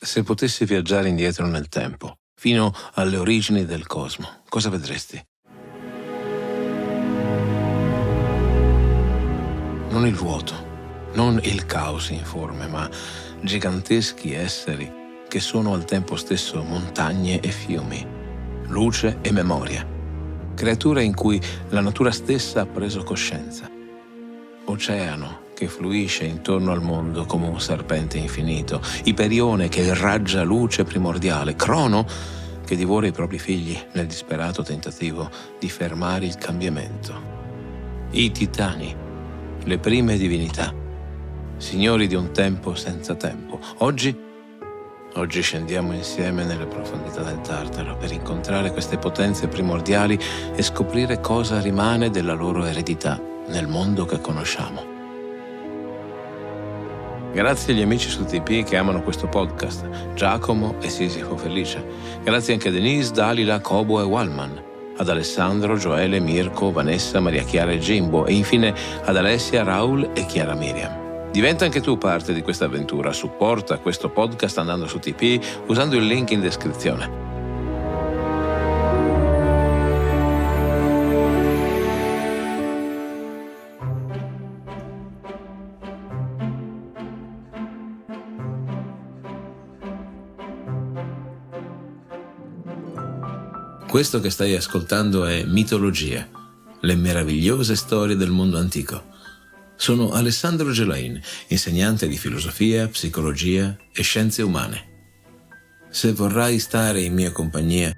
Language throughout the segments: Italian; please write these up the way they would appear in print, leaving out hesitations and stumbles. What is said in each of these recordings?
Se potessi viaggiare indietro nel tempo, fino alle origini del cosmo, cosa vedresti? Non il vuoto, non il caos informe, ma giganteschi esseri che sono al tempo stesso montagne e fiumi, luce e memoria, creature in cui la natura stessa ha preso coscienza. Oceano che fluisce intorno al mondo come un serpente infinito, Iperione che irraggia luce primordiale, Crono che divora i propri figli nel disperato tentativo di fermare il cambiamento. I titani, le prime divinità, signori di un tempo senza tempo. Oggi scendiamo insieme nelle profondità del Tartaro per incontrare queste potenze primordiali e scoprire cosa rimane della loro eredità nel mondo che conosciamo. Grazie agli amici su TP che amano questo podcast, Giacomo e Sisifo Felice. Grazie anche a Denise, Dalila, Cobo e Wallman, ad Alessandro, Gioele, Mirko, Vanessa, Maria Chiara e Jimbo e infine ad Alessia, Raul e Chiara Miriam. Diventa anche tu parte di questa avventura, supporta questo podcast andando su TP usando il link in descrizione. Questo che stai ascoltando è Mitologia, le meravigliose storie del mondo antico. Sono Alessandro Gelain, insegnante di filosofia, psicologia e scienze umane. Se vorrai stare in mia compagnia,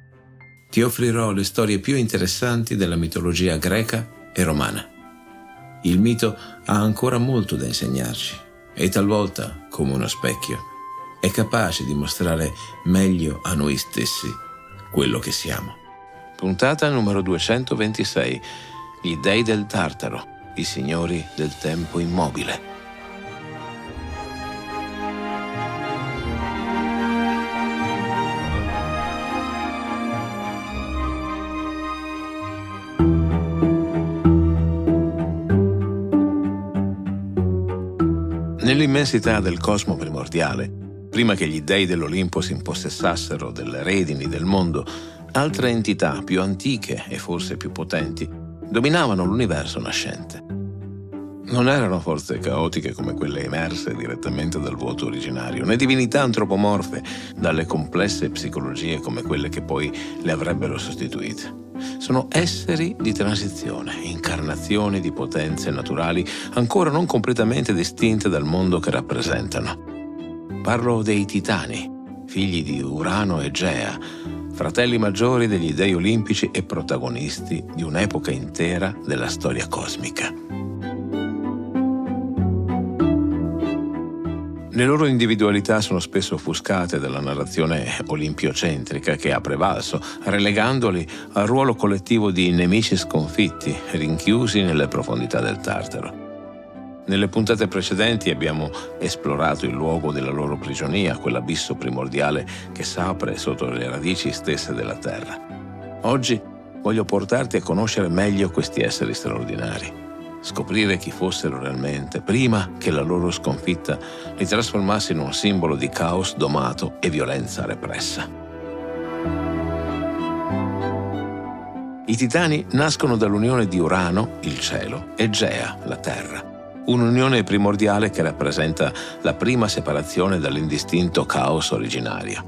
ti offrirò le storie più interessanti della mitologia greca e romana. Il mito ha ancora molto da insegnarci e talvolta, come uno specchio, è capace di mostrare meglio a noi stessi quello che siamo. Puntata numero 226. Gli dei del Tartaro, i signori del tempo immobile. Nell'immensità del cosmo primordiale, prima che gli dei dell'Olimpo si impossessassero delle redini del mondo, altre entità più antiche e forse più potenti dominavano l'universo nascente. Non erano forze caotiche come quelle emerse direttamente dal vuoto originario, né divinità antropomorfe dalle complesse psicologie come quelle che poi le avrebbero sostituite. Sono esseri di transizione, incarnazioni di potenze naturali ancora non completamente distinte dal mondo che rappresentano. Parlo dei Titani, figli di Urano e Gea, fratelli maggiori degli dei olimpici e protagonisti di un'epoca intera della storia cosmica. Le loro individualità sono spesso offuscate dalla narrazione olimpiocentrica che ha prevalso, relegandoli al ruolo collettivo di nemici sconfitti, rinchiusi nelle profondità del Tartaro. Nelle puntate precedenti abbiamo esplorato il luogo della loro prigionia, quell'abisso primordiale che s'apre sotto le radici stesse della terra. Oggi voglio portarti a conoscere meglio questi esseri straordinari, scoprire chi fossero realmente prima che la loro sconfitta li trasformasse in un simbolo di caos domato e violenza repressa. I Titani nascono dall'unione di Urano, il cielo, e Gea, la terra. Un'unione primordiale che rappresenta la prima separazione dall'indistinto caos originario.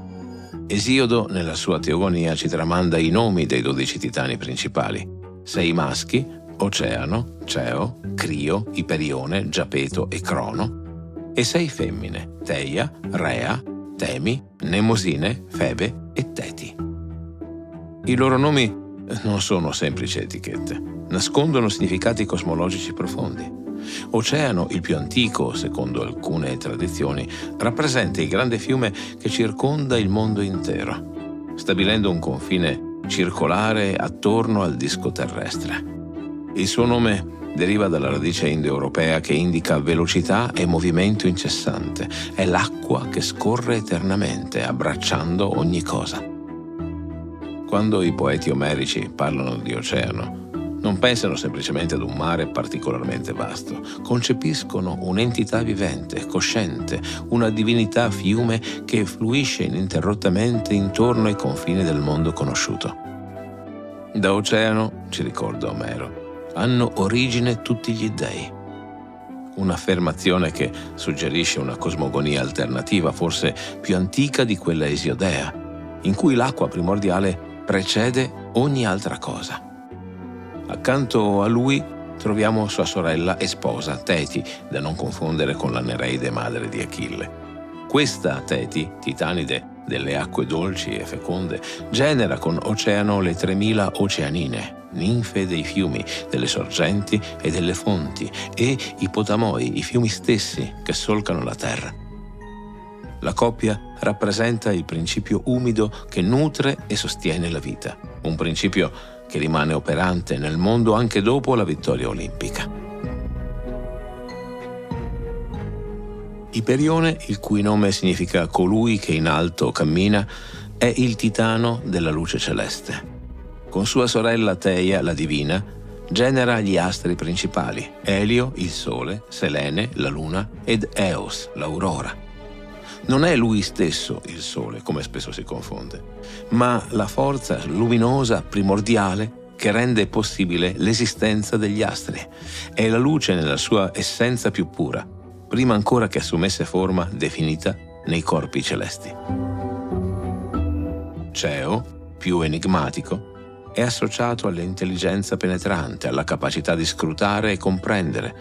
Esiodo, nella sua teogonia, ci tramanda i nomi dei 12 titani principali: 6 maschi, Oceano, Ceo, Crio, Iperione, Giapeto e Crono, e 6 femmine, Teia, Rea, Temi, Nemosine, Febe e Teti. I loro nomi non sono semplici etichette, nascondono significati cosmologici profondi. Oceano, il più antico, secondo alcune tradizioni, rappresenta il grande fiume che circonda il mondo intero, stabilendo un confine circolare attorno al disco terrestre. Il suo nome deriva dalla radice indoeuropea che indica velocità e movimento incessante. È l'acqua che scorre eternamente, abbracciando ogni cosa. Quando i poeti omerici parlano di oceano, Non pensano semplicemente ad un mare particolarmente vasto, concepiscono un'entità vivente, cosciente, una divinità fiume che fluisce ininterrottamente intorno ai confini del mondo conosciuto. Da oceano, ci ricorda Omero, hanno origine tutti gli dei. Un'affermazione che suggerisce una cosmogonia alternativa, forse più antica di quella esiodea, in cui l'acqua primordiale precede ogni altra cosa. Accanto a lui troviamo sua sorella e sposa, Teti, da non confondere con la Nereide madre di Achille. Questa Teti, titanide delle acque dolci e feconde, genera con Oceano le 3000 oceanine, ninfe dei fiumi, delle sorgenti e delle fonti, e i potamoi, i fiumi stessi che solcano la terra. La coppia rappresenta il principio umido che nutre e sostiene la vita, un principio che rimane operante nel mondo anche dopo la vittoria olimpica. Iperione, il cui nome significa colui che in alto cammina, è il titano della luce celeste. Con sua sorella Teia, la divina, genera gli astri principali: Elio, il sole, Selene, la luna, ed Eos, l'aurora. Non è lui stesso il sole, come spesso si confonde, ma la forza luminosa primordiale che rende possibile l'esistenza degli astri. È la luce nella sua essenza più pura, prima ancora che assumesse forma definita nei corpi celesti. Ceo, più enigmatico, è associato all'intelligenza penetrante, alla capacità di scrutare e comprendere.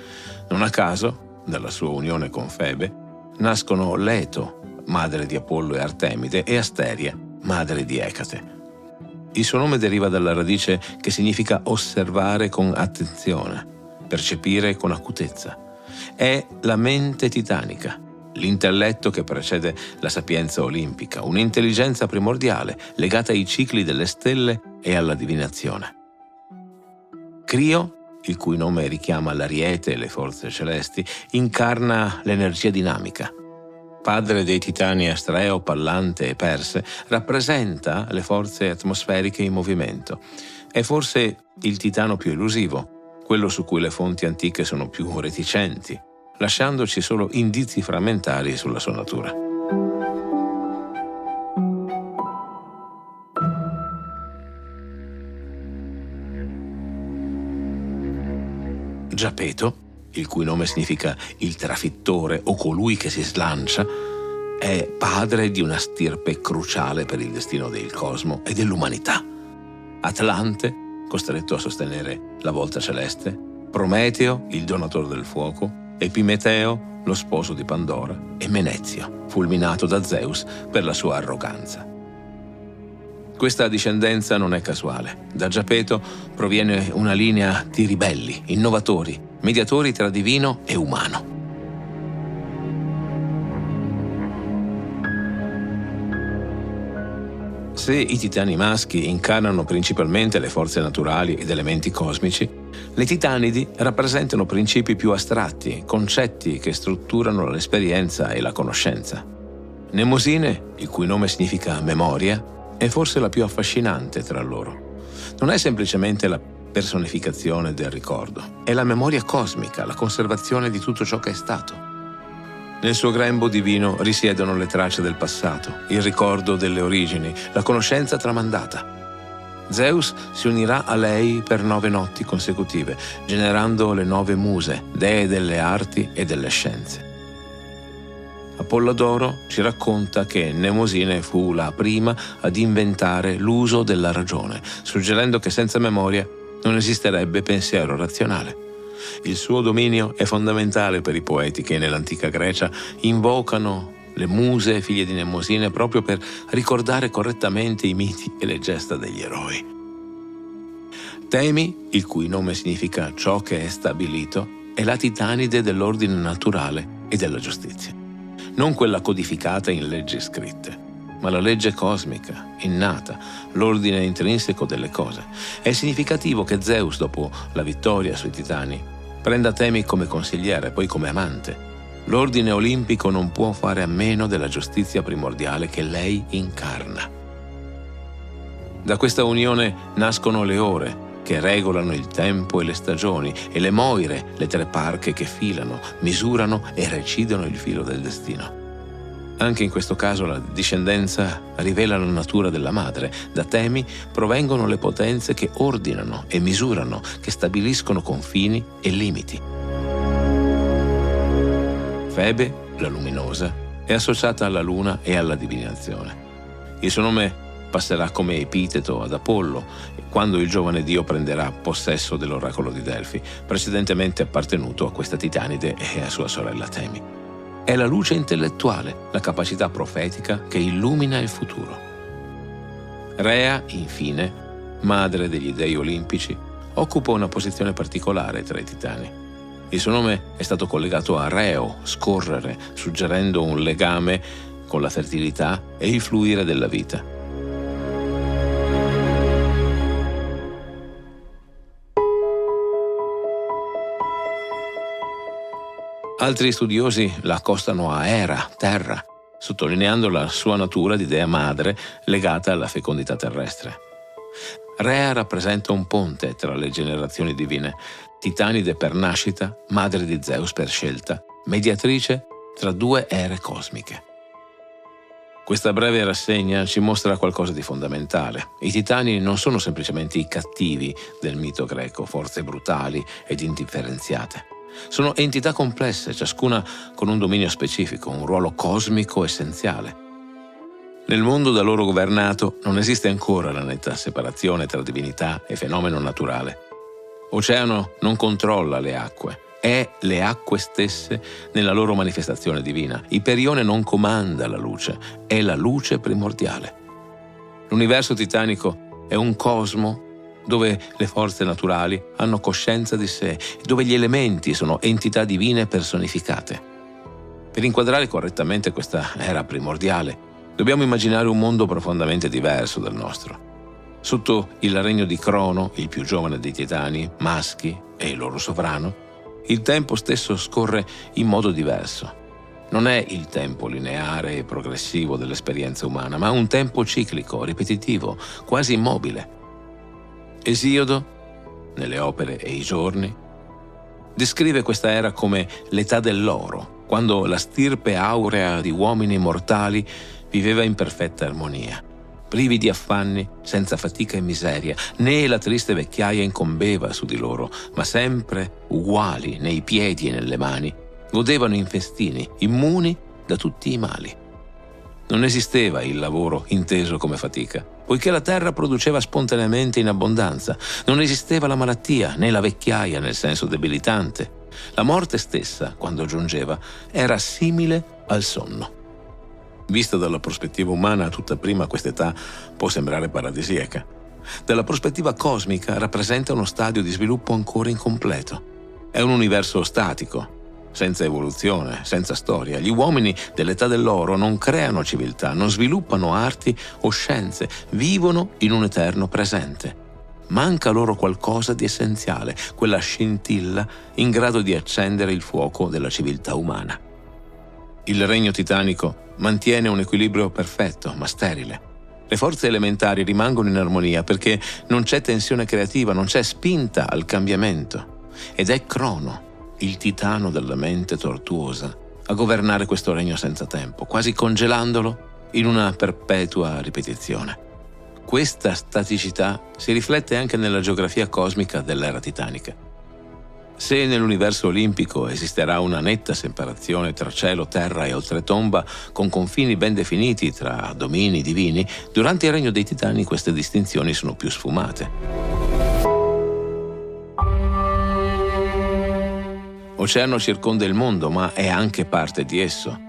Non a caso, dalla sua unione con Febe, nascono Leto, madre di Apollo e Artemide, e Asteria, madre di Ecate. Il suo nome deriva dalla radice che significa osservare con attenzione, percepire con acutezza. È la mente titanica, l'intelletto che precede la sapienza olimpica, un'intelligenza primordiale legata ai cicli delle stelle e alla divinazione. Crio, il cui nome richiama l'Ariete e le forze celesti, incarna l'energia dinamica. Padre dei titani Astreo, Pallante e Perse, rappresenta le forze atmosferiche in movimento. È forse il titano più elusivo, quello su cui le fonti antiche sono più reticenti, lasciandoci solo indizi frammentari sulla sua natura. Giapeto, il cui nome significa il trafittore o colui che si slancia, è padre di una stirpe cruciale per il destino del cosmo e dell'umanità. Atlante, costretto a sostenere la volta celeste, Prometeo, il donatore del fuoco, Epimeteo, lo sposo di Pandora, e Menezio, fulminato da Zeus per la sua arroganza. Questa discendenza non è casuale. Da Giapeto proviene una linea di ribelli, innovatori, mediatori tra divino e umano. Se i titani maschi incarnano principalmente le forze naturali ed elementi cosmici, le titanidi rappresentano principi più astratti, concetti che strutturano l'esperienza e la conoscenza. Mnemosine, il cui nome significa memoria, è forse la più affascinante tra loro. Non è semplicemente la personificazione del ricordo, è la memoria cosmica, la conservazione di tutto ciò che è stato. Nel suo grembo divino risiedono le tracce del passato, il ricordo delle origini, la conoscenza tramandata. Zeus si unirà a lei per 9 notti consecutive, generando le 9 muse, dee delle arti e delle scienze. Apollodoro ci racconta che Mnemosine fu la prima ad inventare l'uso della ragione, suggerendo che senza memoria non esisterebbe pensiero razionale. Il suo dominio è fondamentale per i poeti che nell'antica Grecia invocano le muse figlie di Mnemosine proprio per ricordare correttamente i miti e le gesta degli eroi. Temi, il cui nome significa ciò che è stabilito, è la titanide dell'ordine naturale e della giustizia. Non quella codificata in leggi scritte, ma la legge cosmica, innata, l'ordine intrinseco delle cose. È significativo che Zeus, dopo la vittoria sui titani, prenda Temi come consigliere, poi come amante. L'ordine olimpico non può fare a meno della giustizia primordiale che lei incarna. Da questa unione nascono le ore, che regolano il tempo e le stagioni, e le Moire, le tre parche che filano, misurano e recidono il filo del destino. Anche in questo caso la discendenza rivela la natura della madre. Da Temi provengono le potenze che ordinano e misurano, che stabiliscono confini e limiti. Febe, la luminosa, è associata alla luna e alla divinazione. Il suo nome passerà come epiteto ad Apollo quando il giovane dio prenderà possesso dell'oracolo di Delfi, precedentemente appartenuto a questa titanide e a sua sorella Temi. È la luce intellettuale, la capacità profetica che illumina il futuro. Rea, infine, madre degli dei olimpici, occupa una posizione particolare tra i titani. Il suo nome è stato collegato a reo, scorrere, suggerendo un legame con la fertilità e il fluire della vita. Altri studiosi la accostano a Hera, terra, sottolineando la sua natura di dea madre legata alla fecondità terrestre. Rea rappresenta un ponte tra le generazioni divine, titanide per nascita, madre di Zeus per scelta, mediatrice tra due ere cosmiche. Questa breve rassegna ci mostra qualcosa di fondamentale. I titani non sono semplicemente i cattivi del mito greco, forze brutali ed indifferenziate. Sono entità complesse, ciascuna con un dominio specifico, un ruolo cosmico essenziale. Nel mondo da loro governato non esiste ancora la netta separazione tra divinità e fenomeno naturale. Oceano non controlla le acque, è le acque stesse nella loro manifestazione divina. Iperione non comanda la luce, è la luce primordiale. L'universo titanico è un cosmo dove le forze naturali hanno coscienza di sé, dove gli elementi sono entità divine personificate. Per inquadrare correttamente questa era primordiale, dobbiamo immaginare un mondo profondamente diverso dal nostro. Sotto il regno di Crono, il più giovane dei titani, maschi e il loro sovrano, il tempo stesso scorre in modo diverso. Non è il tempo lineare e progressivo dell'esperienza umana, ma un tempo ciclico, ripetitivo, quasi immobile. Esiodo, nelle opere e i giorni, descrive questa era come l'età dell'oro, quando la stirpe aurea di uomini mortali viveva in perfetta armonia, privi di affanni, senza fatica e miseria, né la triste vecchiaia incombeva su di loro, ma sempre uguali nei piedi e nelle mani, godevano in festini, immuni da tutti i mali. Non esisteva il lavoro inteso come fatica, poiché la terra produceva spontaneamente in abbondanza. Non esisteva la malattia, né la vecchiaia nel senso debilitante. La morte stessa, quando giungeva, era simile al sonno. Vista dalla prospettiva umana, a tutta prima quest'età può sembrare paradisiaca. Dalla prospettiva cosmica rappresenta uno stadio di sviluppo ancora incompleto. È un universo statico, senza evoluzione, senza storia. Gli uomini dell'età dell'oro non creano civiltà, non sviluppano arti o scienze, vivono in un eterno presente. Manca loro qualcosa di essenziale, quella scintilla in grado di accendere il fuoco della civiltà umana. Il regno titanico mantiene un equilibrio perfetto, ma sterile. Le forze elementari rimangono in armonia perché non c'è tensione creativa, non c'è spinta al cambiamento. Ed è Crono, il titano della mente tortuosa, a governare questo regno senza tempo, quasi congelandolo in una perpetua ripetizione. Questa staticità si riflette anche nella geografia cosmica dell'era titanica. Se nell'universo olimpico esisterà una netta separazione tra cielo, terra e oltretomba, con confini ben definiti tra domini divini, durante il regno dei titani queste distinzioni sono più sfumate. Oceano circonda il mondo, ma è anche parte di esso.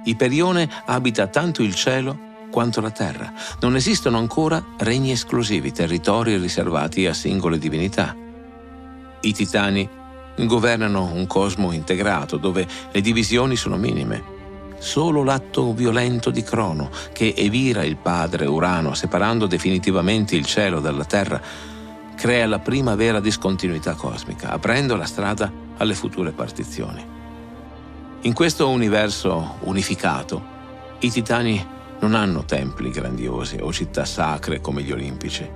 Iperione abita tanto il cielo quanto la terra. Non esistono ancora regni esclusivi, territori riservati a singole divinità. I titani governano un cosmo integrato dove le divisioni sono minime. Solo l'atto violento di Crono, che evira il padre Urano, separando definitivamente il cielo dalla terra, crea la prima vera discontinuità cosmica, aprendo la strada alle future partizioni. In questo universo unificato, i titani non hanno templi grandiosi o città sacre come gli olimpici.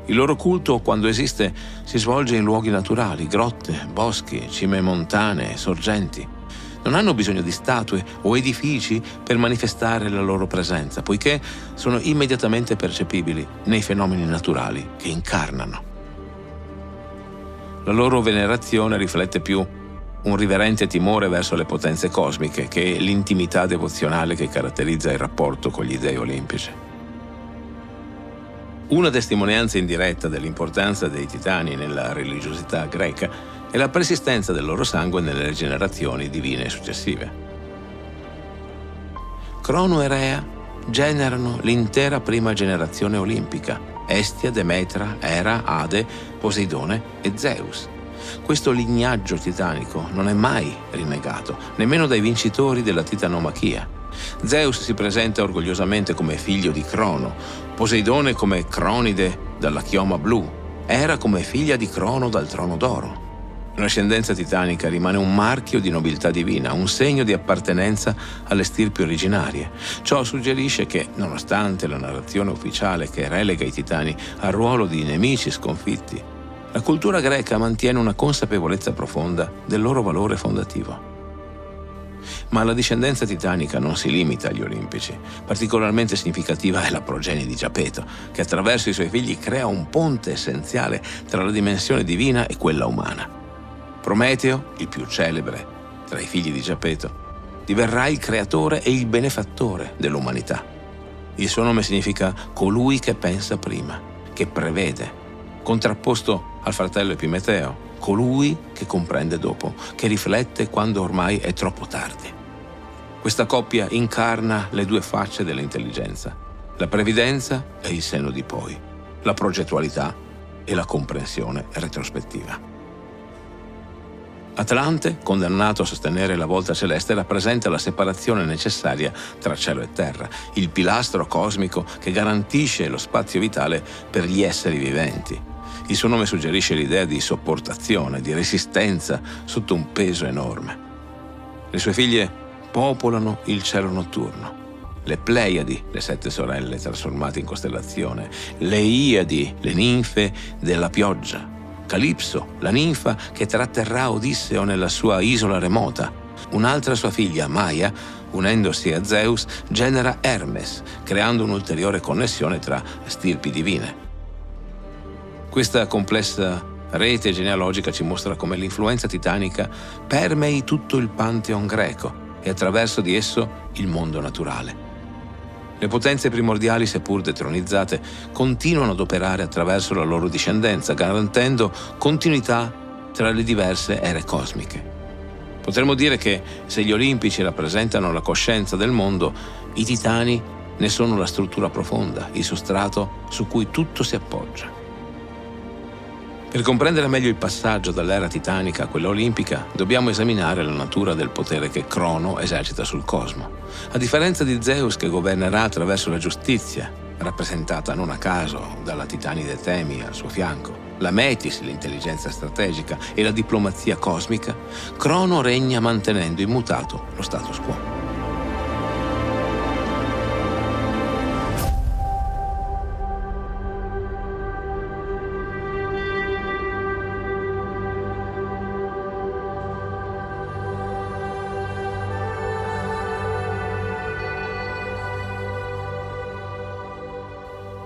Il loro culto, quando esiste, si svolge in luoghi naturali, grotte, boschi, cime montane, sorgenti. Non hanno bisogno di statue o edifici per manifestare la loro presenza, poiché sono immediatamente percepibili nei fenomeni naturali che incarnano. La loro venerazione riflette più un riverente timore verso le potenze cosmiche che l'intimità devozionale che caratterizza il rapporto con gli dei olimpici. Una testimonianza indiretta dell'importanza dei titani nella religiosità greca è la persistenza del loro sangue nelle generazioni divine successive. Crono e Rea generano l'intera prima generazione olimpica: Estia, Demetra, Era, Ade, Poseidone e Zeus. Questo lignaggio titanico non è mai rinnegato, nemmeno dai vincitori della titanomachia. Zeus si presenta orgogliosamente come figlio di Crono, Poseidone come Cronide dalla chioma blu, Era come figlia di Crono dal trono d'oro. L'ascendenza titanica rimane un marchio di nobiltà divina, un segno di appartenenza alle stirpi originarie. Ciò suggerisce che, nonostante la narrazione ufficiale che relega i titani al ruolo di nemici sconfitti, la cultura greca mantiene una consapevolezza profonda del loro valore fondativo. Ma la discendenza titanica non si limita agli olimpici. Particolarmente significativa è la progenie di Giapeto, che attraverso i suoi figli crea un ponte essenziale tra la dimensione divina e quella umana. Prometeo, il più celebre tra i figli di Giapeto, diverrà il creatore e il benefattore dell'umanità. Il suo nome significa colui che pensa prima, che prevede, contrapposto al fratello Epimeteo, colui che comprende dopo, che riflette quando ormai è troppo tardi. Questa coppia incarna le due facce dell'intelligenza, la previdenza e il senno di poi, la progettualità e la comprensione retrospettiva. Atlante, condannato a sostenere la volta celeste, rappresenta la separazione necessaria tra cielo e terra, il pilastro cosmico che garantisce lo spazio vitale per gli esseri viventi. Il suo nome suggerisce l'idea di sopportazione, di resistenza sotto un peso enorme. Le sue figlie popolano il cielo notturno. Le Pleiadi, le 7 sorelle trasformate in costellazione, le Iadi, le ninfe della pioggia, Calipso, la ninfa che tratterrà Odisseo nella sua isola remota. Un'altra sua figlia, Maia, unendosi a Zeus, genera Hermes, creando un'ulteriore connessione tra stirpi divine. Questa complessa rete genealogica ci mostra come l'influenza titanica permei tutto il pantheon greco e attraverso di esso il mondo naturale. Le potenze primordiali, seppur detronizzate, continuano ad operare attraverso la loro discendenza, garantendo continuità tra le diverse ere cosmiche. Potremmo dire che se gli olimpici rappresentano la coscienza del mondo, i titani ne sono la struttura profonda, il sostrato su cui tutto si appoggia. Per comprendere meglio il passaggio dall'era titanica a quella olimpica, dobbiamo esaminare la natura del potere che Crono esercita sul cosmo. A differenza di Zeus, che governerà attraverso la giustizia, rappresentata non a caso dalla titanide Temi al suo fianco, la Metis, l'intelligenza strategica, e la diplomazia cosmica, Crono regna mantenendo immutato lo status quo.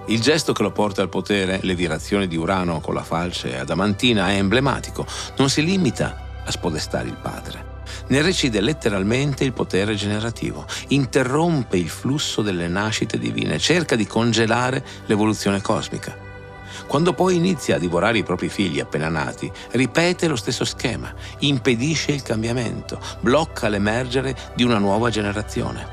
Il gesto che lo porta al potere, l'evirazione di Urano con la falce adamantina, è emblematico. Non si limita a spodestare il padre. Ne recide letteralmente il potere generativo. Interrompe il flusso delle nascite divine. Cerca di congelare l'evoluzione cosmica. Quando poi inizia a divorare i propri figli appena nati, ripete lo stesso schema. Impedisce il cambiamento. Blocca l'emergere di una nuova generazione.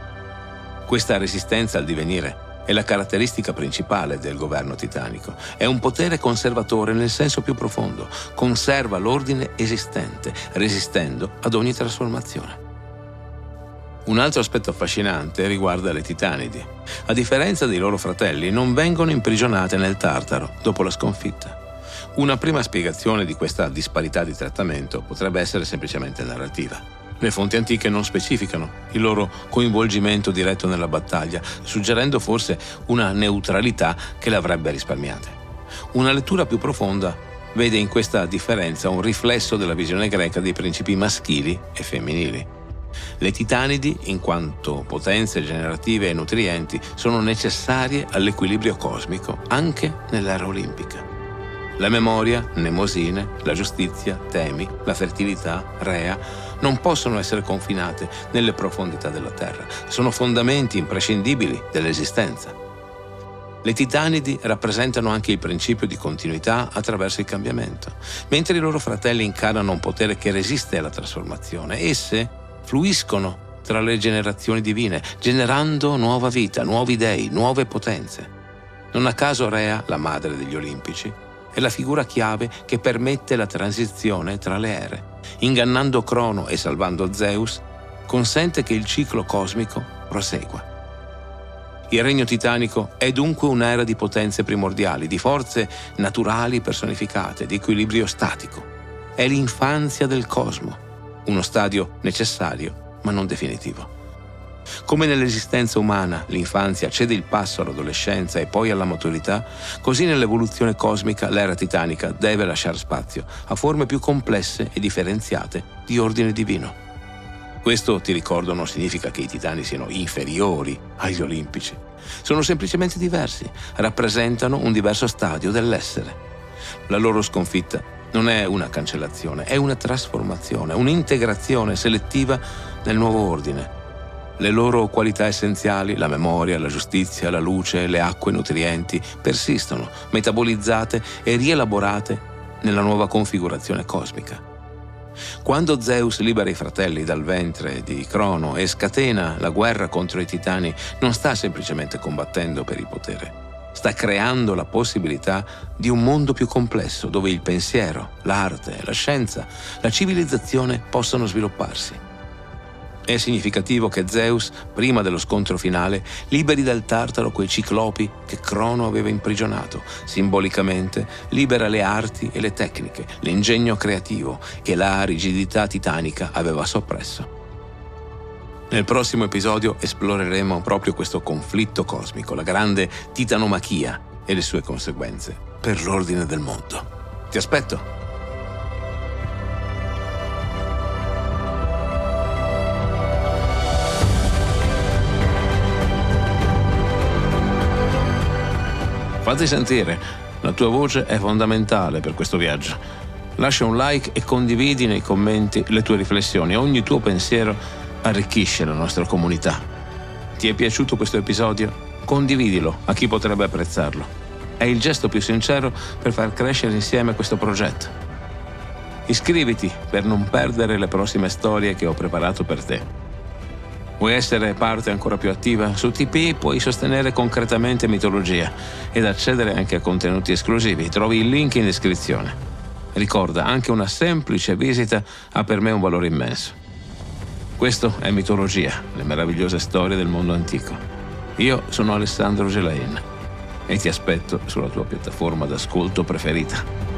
Questa resistenza al divenire è la caratteristica principale del governo titanico. È un potere conservatore nel senso più profondo. Conserva l'ordine esistente, resistendo ad ogni trasformazione. Un altro aspetto affascinante riguarda le titanidi. A differenza dei loro fratelli, non vengono imprigionate nel Tartaro dopo la sconfitta. Una prima spiegazione di questa disparità di trattamento potrebbe essere semplicemente narrativa. Le fonti antiche non specificano il loro coinvolgimento diretto nella battaglia, suggerendo forse una neutralità che le avrebbe risparmiate. Una lettura più profonda vede in questa differenza un riflesso della visione greca dei principi maschili e femminili. Le titanidi, in quanto potenze generative e nutrienti, sono necessarie all'equilibrio cosmico anche nell'era olimpica. La memoria, Mnemosine, la giustizia, Temi, la fertilità, Rea, non possono essere confinate nelle profondità della terra. Sono fondamenti imprescindibili dell'esistenza. Le titanidi rappresentano anche il principio di continuità attraverso il cambiamento. Mentre i loro fratelli incarnano un potere che resiste alla trasformazione, esse fluiscono tra le generazioni divine, generando nuova vita, nuovi dei, nuove potenze. Non a caso Rea, la madre degli Olimpici, è la figura chiave che permette la transizione tra le ere. Ingannando Crono e salvando Zeus, consente che il ciclo cosmico prosegua. Il regno titanico è dunque un'era di potenze primordiali, di forze naturali personificate, di equilibrio statico. È l'infanzia del cosmo, uno stadio necessario ma non definitivo. Come nell'esistenza umana l'infanzia cede il passo all'adolescenza e poi alla maturità, così nell'evoluzione cosmica l'era titanica deve lasciare spazio a forme più complesse e differenziate di ordine divino. Questo, ti ricordo, non significa che i titani siano inferiori agli olimpici. Sono semplicemente diversi, rappresentano un diverso stadio dell'essere. La loro sconfitta non è una cancellazione, è una trasformazione, un'integrazione selettiva nel nuovo ordine. Le loro qualità essenziali, la memoria, la giustizia, la luce, le acque nutrienti, persistono, metabolizzate e rielaborate nella nuova configurazione cosmica. Quando Zeus libera i fratelli dal ventre di Crono e scatena la guerra contro i titani, non sta semplicemente combattendo per il potere. Sta creando la possibilità di un mondo più complesso, dove il pensiero, l'arte, la scienza, la civilizzazione possano svilupparsi. È significativo che Zeus, prima dello scontro finale, liberi dal Tartaro quei ciclopi che Crono aveva imprigionato. Simbolicamente libera le arti e le tecniche, l'ingegno creativo che la rigidità titanica aveva soppresso. Nel prossimo episodio esploreremo proprio questo conflitto cosmico, la grande titanomachia e le sue conseguenze per l'ordine del mondo. Ti aspetto! Fatti sentire, la tua voce è fondamentale per questo viaggio. Lascia un like e condividi nei commenti le tue riflessioni. Ogni tuo pensiero arricchisce la nostra comunità. Ti è piaciuto questo episodio? Condividilo a chi potrebbe apprezzarlo. È il gesto più sincero per far crescere insieme questo progetto. Iscriviti per non perdere le prossime storie che ho preparato per te. Vuoi essere parte ancora più attiva? Su Tipeee puoi sostenere concretamente Mitologia ed accedere anche a contenuti esclusivi. Trovi il link in descrizione. Ricorda, anche una semplice visita ha per me un valore immenso. Questo è Mitologia, le meravigliose storie del mondo antico. Io sono Alessandro Gelain e ti aspetto sulla tua piattaforma d'ascolto preferita.